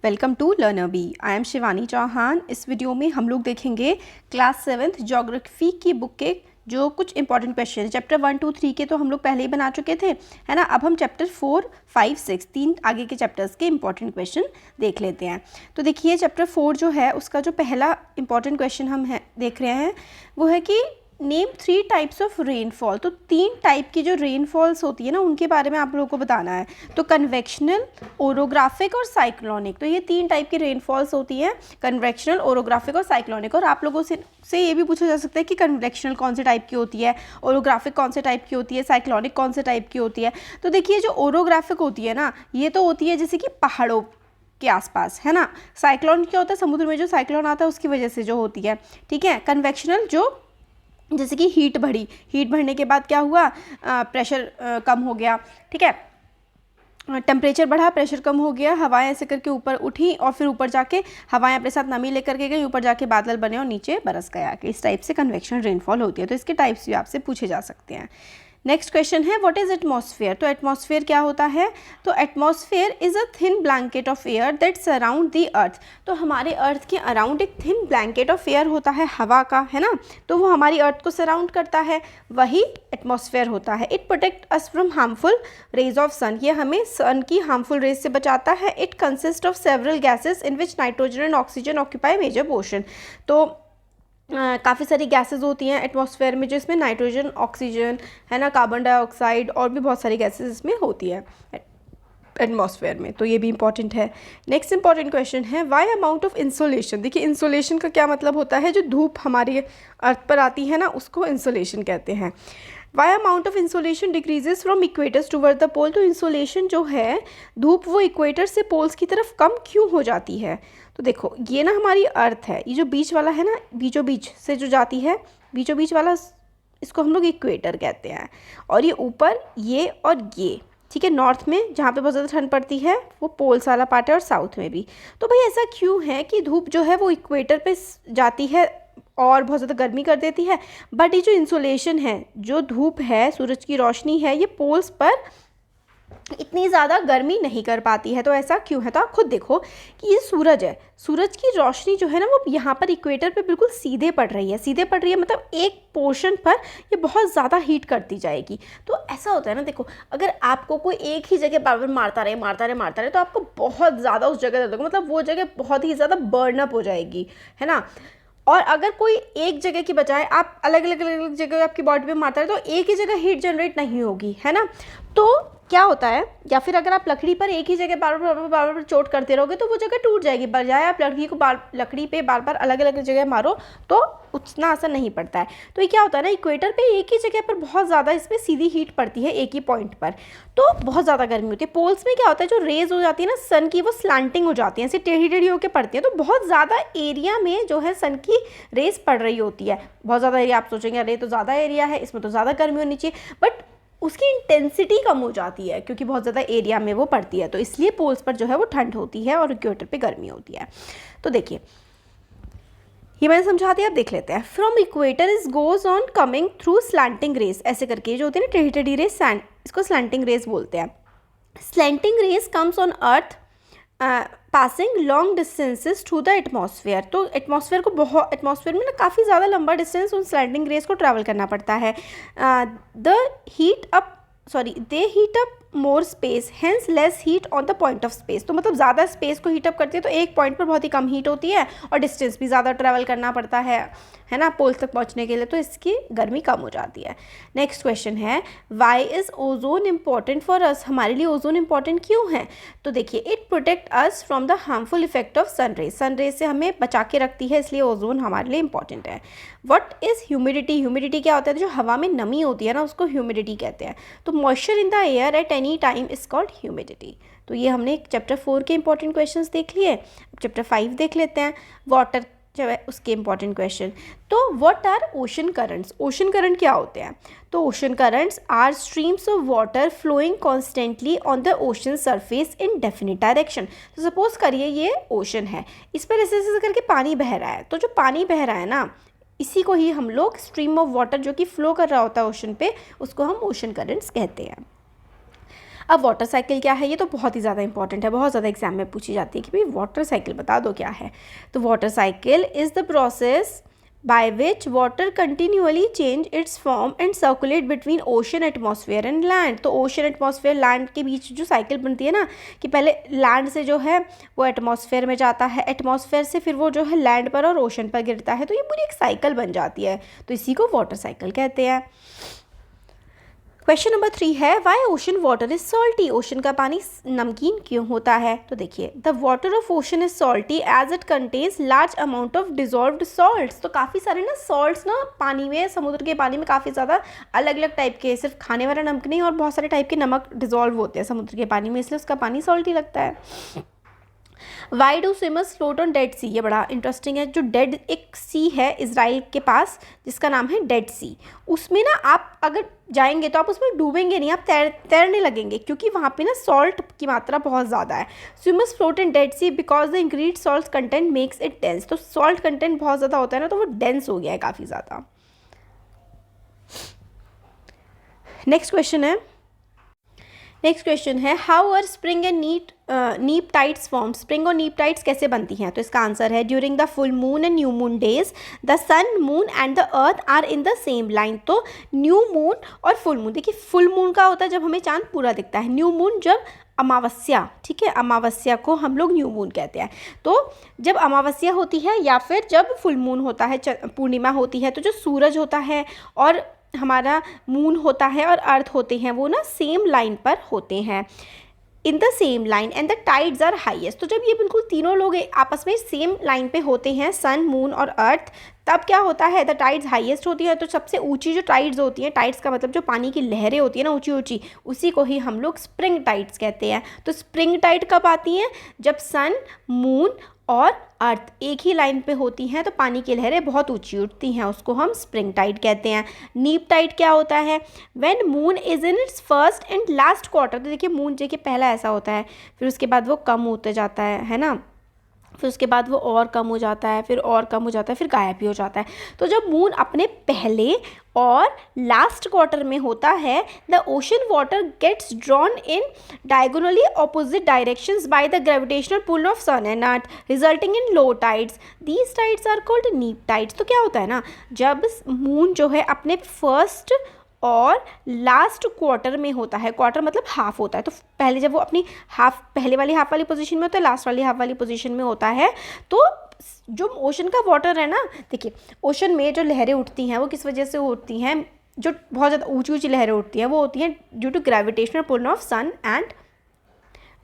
Welcome to learner B. I am Shivani Chauhan. इस वीडियो में हम लोग देखेंगे क्लास 7th ज्योग्राफी की बुक के जो कुछ इंपॉर्टेंट क्वेश्चन हैं। चैप्टर 1, 2, 3 के तो हम लोग पहले ही बना चुके थे, है ना। अब हम चैप्टर 4, 5, 6 तीन आगे के चैप्टर्स के इंपॉर्टेंट क्वेश्चन देख लेते हैं। तो देखिए चैप्टर 4 जो है उसका जो पहला इंपॉर्टेंट क्वेश्चन हम देख रहे हैं वो है कि नेम 3 टाइप्स ऑफ रेनफॉल। तो 3 टाइप की जो रेनफॉल्स होती है ना उनके बारे में आप लोगों को बताना है। तो कन्वेक्शनल, ओरोग्राफिक और साइक्लोनिक। तो ये 3 टाइप की रेनफॉल्स होती हैं, कन्वेक्शनल, ओरोग्राफिक और साइक्लोनिक। और आप लोगों से ये भी पूछा जा सकता है कि कन्वेक्शनल कौन से टाइप की होती है, ओरोग्राफिक कौन से टाइप की होती है, साइक्लोनिक कौन से टाइप की होती है। तो देखिए जो ओरोग्राफिक होती है ना ये तो होती है जैसे कि पहाड़ों के आसपास, है ना। साइक्लोन क्या होता है, समुद्र में जो साइक्लोन आता है उसकी वजह से जो होती है, ठीक है। कन्वेक्शनल जो जैसे कि हीट बढ़ने के बाद क्या हुआ, प्रेशर कम हो गया, ठीक है। टेम्परेचर बढ़ा, प्रेशर कम हो गया, हवाएं ऐसे करके ऊपर उठी और फिर ऊपर जाके हवाएं अपने साथ नमी लेकर के गई, ऊपर जाके बादल बने और नीचे बरस गया। कि इस टाइप से कन्वेक्शनल रेनफॉल होती है। तो इसके टाइप्स भी आपसे पूछे जा सकते हैं। नेक्स्ट क्वेश्चन है व्हाट इज एटमॉस्फेयर। तो एटमॉस्फेयर क्या होता है। तो atmosphere is a thin blanket of air that surround the earth. तो हमारे अर्थ के अराउंड एक थिन ब्लैंकेट ऑफ एयर होता है, हवा का, है ना। तो वो हमारी अर्थ को सराउंड करता है, वही एटमॉस्फेयर होता है। It protect us from harmful rays of sun. ये हमें सन की हार्मफुल रेज से बचाता है। It consist of several gases in which nitrogen and oxygen occupy major portion. तो काफ़ी सारी गैसेस होती हैं एटमॉस्फेयर में, जिसमें नाइट्रोजन, ऑक्सीजन, है ना, कार्बन डाइऑक्साइड और भी बहुत सारी गैसेस इसमें होती है एटमॉस्फेयर में। तो ये भी इंपॉर्टेंट है। Next important question is Y amount of insolation. देखिए इंसोलेशन का क्या मतलब होता है, जो धूप हमारी अर्थ पर आती है ना उसको इंसोलेशन कहते हैं। Why amount of insolation decreases from equators toward the pole. तो इंसोलेशन जो है धूप वो इक्वेटर से पोल्स की तरफ कम क्यों हो जाती है। तो देखो ये ना हमारी अर्थ है, ये जो बीच वाला है ना, बीचों बीच से जो जाती है, बीचों बीच वाला, इसको हम लोग इक्वेटर कहते हैं। और ये ऊपर ये और ये, ठीक है, नॉर्थ में जहाँ पे बहुत ज़्यादा ठंड पड़ती है वो पोल्स वाला पार्ट है, और साउथ में भी। तो भाई ऐसा क्यों है कि धूप जो है वो इक्वेटर पे जाती है और बहुत ज़्यादा गर्मी कर देती है, बट ये जो इंसोलेशन है, जो धूप है, सूरज की रोशनी है, ये पोल्स पर इतनी ज़्यादा गर्मी नहीं कर पाती है। तो ऐसा क्यों है। तो आप खुद देखो कि ये सूरज है, सूरज की रोशनी जो है ना वो यहाँ पर इक्वेटर पे बिल्कुल सीधे पड़ रही है, सीधे पड़ रही है, मतलब एक पोर्शन पर ये बहुत ज़्यादा हीट करती जाएगी। तो ऐसा होता है ना, देखो अगर आपको कोई एक ही जगह बार बार मारता रहे तो आपको बहुत ज़्यादा उस जगह दर्द होगा, मतलब वो जगह बहुत ही ज़्यादा बर्न अप हो जाएगी, है ना। और अगर कोई एक जगह की बजाय आप अलग अलग जगह आपकी बॉडी पे मारता रहे तो एक ही जगह हीट जनरेट नहीं होगी, है ना। तो क्या होता है, या फिर अगर आप लकड़ी पर एक ही जगह बार बार चोट करते रहोगे तो वो जगह टूट जाएगी, बजाय आप लकड़ी पे बार बार अलग अलग जगह मारो तो उतना असर नहीं पड़ता है। तो ये क्या होता है ना, इक्वेटर पे एक ही जगह पर बहुत ज़्यादा इसमें सीधी हीट पड़ती है एक ही पॉइंट पर, तो बहुत ज़्यादा गर्मी होती है। पोल्स में क्या होता है, जो रेज हो जाती है ना सन की, वो स्लांटिंग हो जाती है, ऐसे टेढ़ी टेढ़ी होकर पड़ती है, तो बहुत ज़्यादा एरिया में जो है सन की रेज पड़ रही होती है। बहुत ज़्यादा एरिया, आप सोचेंगे अरे तो ज़्यादा एरिया है, इसमें तो ज़्यादा गर्मी होनी चाहिए, बट उसकी इंटेंसिटी कम हो जाती है क्योंकि बहुत ज़्यादा एरिया में वो पड़ती है। तो इसलिए पोल्स पर जो है वो ठंड होती है और इक्वेटर पे गर्मी होती है। तो देखिए ये मैंने समझा दिया, अब देख लेते हैं। From equator is goes on coming through slanting rays. ऐसे करके जो होती है ना टेढ़ी टेढ़ी रेस, इसको स्लैंटिंग रेस बोलते हैं। Slanting rays comes on earth passing long distances through the atmosphere. तो एटमॉस्फेयर में ना काफ़ी ज़्यादा लंबा डिस्टेंस उन स्लैंटिंग रेस को ट्रैवल करना पड़ता है। They heat up more space, hence less heat on the point of space. तो मतलब ज़्यादा स्पेस को हीट अप करती है तो एक पॉइंट पर बहुत ही कम हीट होती है और डिस्टेंस भी ज़्यादा ट्रैवल करना पड़ता है ना, पोल्स तक पहुंचने के लिए, तो इसकी गर्मी कम हो जाती है। Next question is why is ozone important for us. हमारे लिए ओजोन इम्पॉर्टेंट क्यों है। तो देखिए it protect us from the harmful effect of sunrays से हमें बचा के रखती है, इसलिए ओजोन हमारे लिए इंपॉर्टेंट है। What is humidity. ह्यूमिडिटी क्या होता है, जो हवा में नमी होती है ना उसको ह्यूमिडिटी कहते हैं। तो moisture in the air at any time is called humidity. तो ये हमने चैप्टर 4 के इंपॉर्टेंट क्वेश्चंस देख लिए। अब चैप्टर 5 देख लेते हैं, वाटर जो है उसके इंपॉर्टेंट क्वेश्चन। तो what are ocean currents. Ocean current क्या होते हैं। तो ocean currents are streams of water flowing constantly on the ocean surface in definite direction. तो सपोज करिए ये ओशन है, इस पर ऐसे ऐसे करके पानी बह रहा है, तो जो पानी बह रहा है ना इसी को ही हम लोग स्ट्रीम ऑफ वाटर जो कि फ्लो कर रहा होता है ओशन पे, उसको हम ओशन करंट्स कहते हैं। अब वाटर साइकिल क्या है, ये तो बहुत ही ज़्यादा इंपॉर्टेंट है, बहुत ज़्यादा एग्जाम में पूछी जाती है कि भाई वाटर साइकिल बता दो क्या है। तो water cycle is the process by which water continually change its form and circulate between ocean atmosphere and land। तो ocean atmosphere land के बीच जो साइकिल बनती है ना, कि पहले लैंड से जो है वो एटमॉस्फेयर में जाता है, एटमॉस्फेयर से फिर वो जो है लैंड पर और ओशन पर गिरता है, तो ये पूरी एक साइकिल बन जाती है, तो इसी को वाटर साइकिल कहते हैं। क्वेश्चन नंबर 3 है why ocean water is salty, ocean का पानी नमकीन क्यों होता है। तो देखिए the water of ocean is salty as it contains large amount of dissolved salts. तो काफ़ी सारे ना सॉल्ट्स ना पानी में, समुद्र के पानी में काफ़ी ज़्यादा अलग अलग टाइप के, सिर्फ खाने वाला नमक नहीं और बहुत सारे टाइप के नमक डिजॉल्व होते हैं समुद्र के पानी में, इसलिए उसका पानी सॉल्टी लगता है। Why do swimmers float on Dead Sea, ये बड़ा इंटरेस्टिंग है। जो डेड एक सी है इजराइल के पास जिसका नाम है डेड सी, उसमें ना आप अगर जाएंगे तो आप उसमें डूबेंगे नहीं, आप तैरने लगेंगे, क्योंकि वहाँ पे ना सॉल्ट की मात्रा बहुत ज़्यादा है। Swimmers float in Dead Sea because the increase salt content makes it dense. तो सॉल्ट कंटेंट बहुत ज़्यादा होता है ना, तो वो डेंस हो गया है काफ़ी ज़्यादा। नेक्स्ट क्वेश्चन है हाउ आर स्प्रिंग एंड नीप टाइड्स फॉर्म। स्प्रिंग और नीप टाइड्स कैसे बनती हैं, तो इसका आंसर है during the full moon and new moon days the sun moon and the earth are in the same line. तो न्यू मून और फुल मून, देखिए फुल मून का होता है जब हमें चांद पूरा दिखता है, न्यू मून जब अमावस्या, ठीक है, अमावस्या को हम लोग न्यू मून कहते हैं। तो जब अमावस्या होती है या फिर जब फुल मून होता है, पूर्णिमा होती है, तो जो सूरज होता है और हमारा मून होता है और अर्थ होते हैं वो ना सेम लाइन पर होते हैं, in the same line and the tides are highest. तो जब ये बिल्कुल तीनों लोग आपस में सेम लाइन पे होते हैं, सन मून और अर्थ, तब क्या होता है, द टाइड्स हाईएस्ट होती है। तो सबसे ऊंची जो टाइड्स होती हैं, टाइड्स का मतलब जो पानी की लहरें होती हैं ना ऊंची ऊंची, उसी को ही हम लोग स्प्रिंग टाइड्स कहते हैं। तो स्प्रिंग टाइड कब आती हैं, जब सन मून और अर्थ एक ही लाइन पे होती हैं, तो पानी की लहरें बहुत ऊंची उठती हैं, उसको हम स्प्रिंग टाइड कहते हैं। नीप टाइड क्या होता है, when moon is in its first and last quarter. तो देखिए मून देखिए पहला ऐसा होता है, फिर उसके बाद वो कम होते जाता है ना, फिर उसके बाद वो और कम हो जाता है, फिर और कम हो जाता है, फिर गायब भी हो जाता है। तो जब मून अपने पहले और लास्ट क्वार्टर में होता है, the ocean water gets drawn in diagonally opposite directions by the gravitational pull of sun and earth resulting in low tides. These tides are called neap tides. तो क्या होता है ना, जब मून जो है अपने फर्स्ट और लास्ट क्वार्टर में होता है, क्वार्टर मतलब हाफ होता है, तो पहले जब वो अपनी हाफ, पहले वाली हाफ वाली पोजीशन में होता है, लास्ट वाली हाफ वाली पोजीशन में होता है, तो जो ओशन का वाटर है ना, देखिए ओशन में जो लहरें उठती हैं वो किस वजह से उठती हैं, जो बहुत ज़्यादा ऊंची ऊंची लहरें उठती हैं वो होती हैं due to gravitational pull of sun and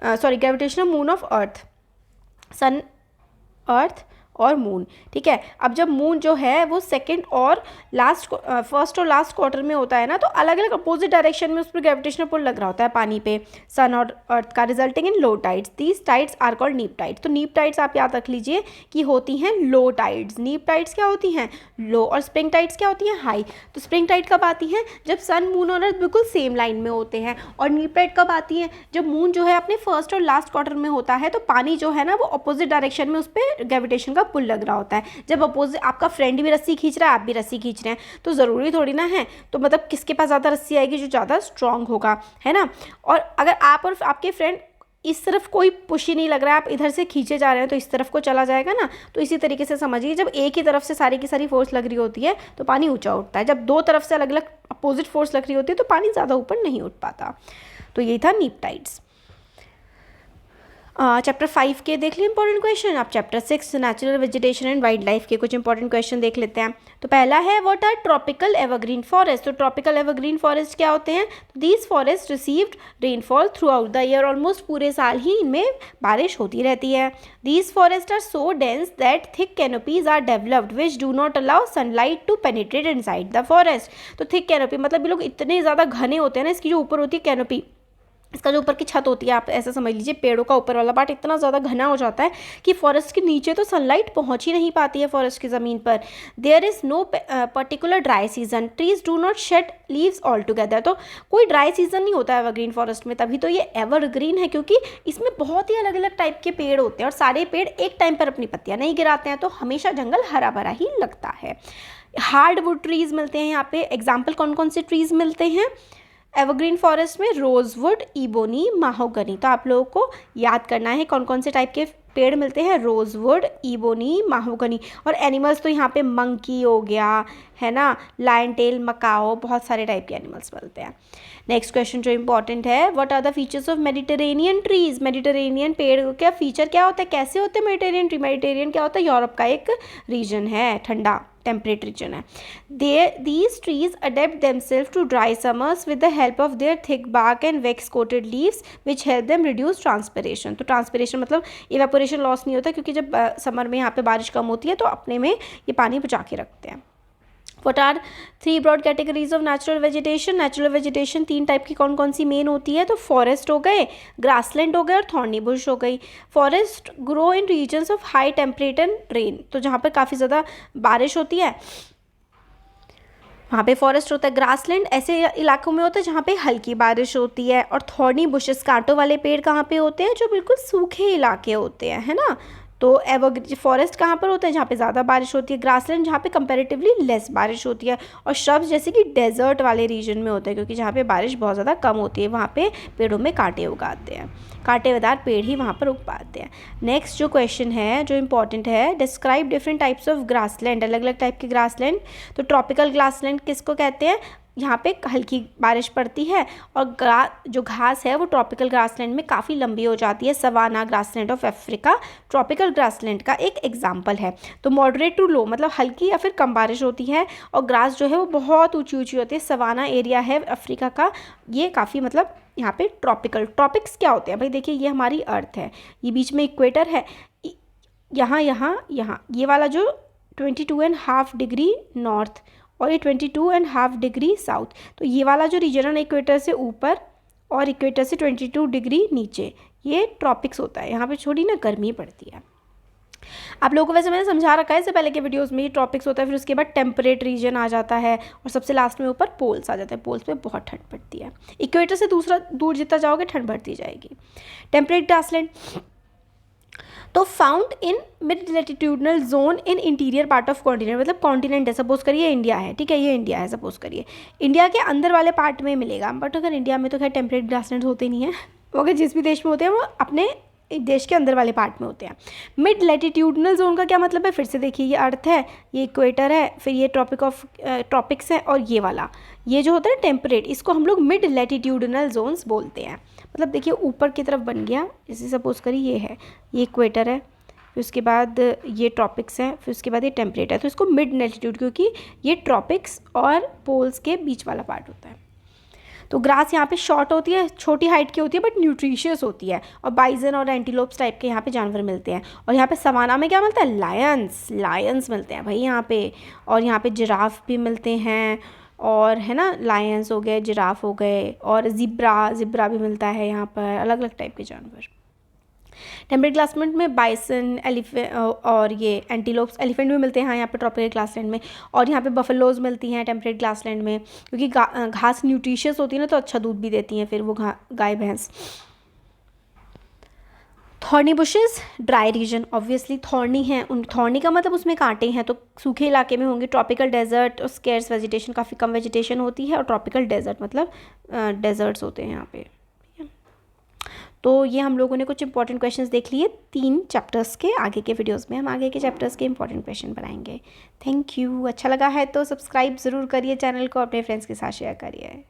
gravitational moon of earth, sun earth और मून, ठीक है। अब जब मून जो है वो सेकंड और लास्ट, फर्स्ट और लास्ट क्वार्टर में होता है ना, तो अलग अलग अपोजिट डायरेक्शन में उस पर ग्रेविटेशनल पुल लग रहा होता है पानी पे, सन और अर्थ का, resulting in low tides. These tides are called neap tides. तो नीप टाइड्स आप याद रख लीजिए कि होती हैं लो टाइड्स। नीप टाइड्स क्या होती हैं, लो, और स्प्रिंग टाइड्स क्या होती हैं, हाई। तो स्प्रिंग टाइड कब आती हैं, जब सन मून और अर्थ बिल्कुल सेम लाइन में होते हैं, और नीप टाइड कब आती हैं, जब मून जो है अपने फर्स्ट और लास्ट क्वार्टर में होता है, तो पानी जो है ना वो अपोजिट डायरेक्शन में उस पर ग्रेविटेशन का पुल लग रहा होता है। जब अपोजिट आपका फ्रेंड भी रस्सी खींच रहा है, आप भी रस्सी खींच रहे हैं, तो ज़रूरी थोड़ी ना है, तो मतलब किसके पास ज़्यादा रस्सी आएगी, जो ज़्यादा स्ट्रांग होगा, है ना। और अगर आप और आपके फ्रेंड इस तरफ कोई पुश ही नहीं लग रहा है, आप इधर से खींचे जा रहे हैं, तो इस तरफ को चला जाएगा ना। तो इसी तरीके से समझिए, जब एक ही तरफ से सारी की सारी फोर्स लग रही होती है तो पानी ऊंचा उठता है, जब दो तरफ से अलग अलग अपोजिट फोर्स लग रही होती है तो पानी ज़्यादा ऊपर नहीं उठ पाता। तो यही था नीप टाइड्स। चैप्टर 5 के देख लिए इंपॉर्टेंट क्वेश्चन। आप chapter 6 natural vegetation and wild life के कुछ इंपॉर्टेंट क्वेश्चन देख लेते हैं। तो पहला है what are tropical evergreen forest. तो ट्रॉपिकल एवरग्रीन फॉरेस्ट क्या होते हैं, these forest received rainfall throughout the year. Almost पूरे साल ही इनमें बारिश होती रहती है। These forest are so dense that thick canopies are developed which do not allow sunlight to penetrate inside the forest. तो थिक कैनोपी मतलब ये लोग इतने ज़्यादा घने होते हैं ना, इसकी जो ऊपर होती है कैनोपी, इसका जो ऊपर की छत होती है, आप ऐसा समझ लीजिए पेड़ों का ऊपर वाला पार्ट इतना ज़्यादा घना हो जाता है कि फॉरेस्ट के नीचे तो सनलाइट पहुंच ही नहीं पाती है फॉरेस्ट की ज़मीन पर। There is no particular dry season, trees do not shed leaves all together. तो कोई ड्राई सीजन नहीं होता है एवरग्रीन फॉरेस्ट में, तभी तो ये एवरग्रीन है, क्योंकि इसमें बहुत ही अलग अलग टाइप के पेड़ होते हैं और सारे पेड़ एक टाइम पर अपनी पत्तियाँ नहीं गिराते हैं, तो हमेशा जंगल हरा भरा ही लगता है। हार्ड वुड ट्रीज़ मिलते हैं यहाँ पे। एग्जाम्पल कौन कौन से ट्रीज़ मिलते हैं, एवरग्रीन फॉरेस्ट में रोजवुड, इबोनी, माहोगनी। तो आप लोगों को याद करना है कौन कौन से टाइप के पेड़ मिलते हैं, रोजवुड, इबोनी, माहोगनी। और एनिमल्स तो यहाँ पे मंकी हो गया, है ना, लायन टेल, मकाओ, बहुत सारे टाइप के एनिमल्स मिलते हैं। नेक्स्ट क्वेश्चन जो इंपॉर्टेंट है, what are the features of Mediterranean trees. Mediterranean पेड़ का फीचर क्या होता है, कैसे होते हैं मेडिटेरियन ट्री। मेडिटेरियन क्या होता है, यूरोप का एक रीजन है, ठंडा टेम्परेट रीजन है। These trees adapt themselves to dry summers with the help of their thick bark and wax coated leaves which help them reduce transpiration। तो ट्रांसपिरेशन मतलब इवेपोरेशन लॉस नहीं होता, क्योंकि जब समर में यहाँ पे बारिश कम होती है तो अपने में ये पानी बचा के रखते हैं। What are 3 broad categories of natural vegetation। Natural vegetation 3 type की कौन कौन सी मेन होती है, तो फॉरेस्ट हो गए, ग्रासलैंड हो गए और थॉर्नी बुश हो गई। Forest grow in regions of high temperature and rain. तो जहाँ पर काफ़ी ज़्यादा बारिश होती है वहाँ पे फॉरेस्ट होता है। ग्रासलैंड ऐसे इलाकों में होता है जहाँ पे हल्की बारिश होती है। और थॉर्नी बुशेस, कांटों वाले पेड़ कहाँ पे होते हैं, जो बिल्कुल सूखे इलाके होते हैं, है ना। तो एवरग्रीन फॉरेस्ट कहाँ पर होता है, जहाँ पे ज़्यादा बारिश होती है। ग्रासलैंड जहाँ पे कंपैरेटिवली लेस बारिश होती है। और श्रब्स जैसे कि डेजर्ट वाले रीजन में होते हैं, क्योंकि जहाँ पे बारिश बहुत ज़्यादा कम होती है वहाँ पे पेड़ों में कांटे उगाते हैं, कांटेदार पेड़ ही वहाँ पर उग पाते हैं। नेक्स्ट जो क्वेश्चन है जो इंपॉर्टेंट है, describe different types of grassland. अलग अलग टाइप के ग्रासलैंड। तो ट्रॉपिकल ग्रासलैंड किसको कहते हैं, यहाँ पे हल्की बारिश पड़ती है और जो घास है वो ट्रॉपिकल ग्रासलैंड में काफ़ी लंबी हो जाती है। Savanna grassland of Africa tropical grassland का एक एग्जाम्पल है। तो मॉडरेट टू लो मतलब हल्की या फिर कम बारिश होती है और ग्रास जो है वो बहुत ऊंची ऊंची होती है। सवाना एरिया है अफ्रीका का, ये काफ़ी मतलब यहाँ पे ट्रॉपिकल। ट्रॉपिक्स क्या होते हैं भाई, देखिए ये हमारी अर्थ है, ये बीच में इक्वेटर है, यहाँ ये वाला जो 22.5 डिग्री नॉर्थ और ये 22.5 डिग्री साउथ। तो ये वाला जो रीजन है इक्वेटर से ऊपर और इक्वेटर से 22 डिग्री नीचे, ये ट्रॉपिक्स होता है। यहाँ पे थोड़ी ना गर्मी पड़ती है। आप लोगों को वैसे मैंने समझा रखा है इससे पहले के वीडियोस में, ये ट्रॉपिक्स होता है, फिर उसके बाद टेम्परेट रीजन आ जाता है और सबसे लास्ट में ऊपर पोल्स आ जाते हैं। पोल्स पे बहुत ठंड पड़ती है। इक्वेटर से दूर जितना जाओगे ठंड बढ़ती जाएगी। टेम्परेट ग्रासलैंड तो found in mid latitudinal zone in interior part of continent. मतलब कॉन्टिनेंट है, सपोज करिए इंडिया है, ठीक है, ये इंडिया है, सपोज करिए इंडिया के अंदर वाले पार्ट में मिलेगा। बट अगर इंडिया में तो खैर टेम्परेट ग्रासलैंड होते नहीं है, वो अगर जिस भी देश में होते हैं वो अपने देश के अंदर वाले पार्ट में होते हैं। मिड लैटिट्यूडनल जोन का क्या मतलब है, फिर से देखिए, ये अर्थ है, ये इक्वेटर है, फिर ये ट्रॉपिक्स है और ये वाला ये जो होता है टेम्परेट, इसको हम लोग मिड लैटिट्यूडनल जोन्स बोलते हैं। मतलब देखिए ऊपर की तरफ बन गया, जैसे सपोज करिए ये है, ये इक्वेटर है, फिर उसके बाद ये ट्रॉपिक्स है, फिर उसके बाद ये टेम्परेट है, तो इसको मिड लैटिट्यूड, क्योंकि ये ट्रॉपिक्स और पोल्स के बीच वाला पार्ट होता है। तो ग्रास यहाँ पे शॉर्ट होती है, छोटी हाइट की होती है, बट न्यूट्रिशियस होती है। और बाइजन और एंटीलोप्स टाइप के यहाँ पे जानवर मिलते हैं। और यहाँ पे सवाना में क्या मिलता है, लायंस मिलते हैं भाई यहाँ पे। और यहाँ पे जिराफ भी मिलते हैं, और है ना, लायंस हो गए, जिराफ हो गए, और जिब्रा भी मिलता है यहाँ पर, अलग अलग टाइप के जानवर। टेम्परेट ग्रासलैंड में बाइसन, एलिफेंट और ये एंटीलोप्स, एलिफेंट भी मिलते हैं यहाँ पे ट्रॉपिकल ग्रासलैंड में। और यहाँ पे बफलोज मिलती हैं टेम्परेट ग्रासलैंड में, क्योंकि घास न्यूट्रिशियस होती है ना, तो अच्छा दूध भी देती हैं फिर वो गाय भैंस। Thorny bushes dry region, obviously thorny है, उन थॉर्नी का मतलब उसमें कांटे हैं, तो सूखे इलाके में होंगे। ट्रॉपिकल डेजर्ट और स्केर्स वेजिटेशन, काफ़ी कम वेजिटेशन होती है। और ट्रॉपिकल डेजर्ट मतलब डेजर्ट्स होते हैं यहाँ पे। तो ये हम लोगों ने कुछ इंपॉर्टेंट क्वेश्चंस देख लिए 3 चैप्टर्स के। आगे के वीडियोस में हम आगे के चैप्टर्स के इंपॉर्टेंट क्वेश्चन बनाएंगे। Thank you. अच्छा लगा है तो सब्सक्राइब ज़रूर करिए चैनल को, अपने फ्रेंड्स के साथ शेयर करिए।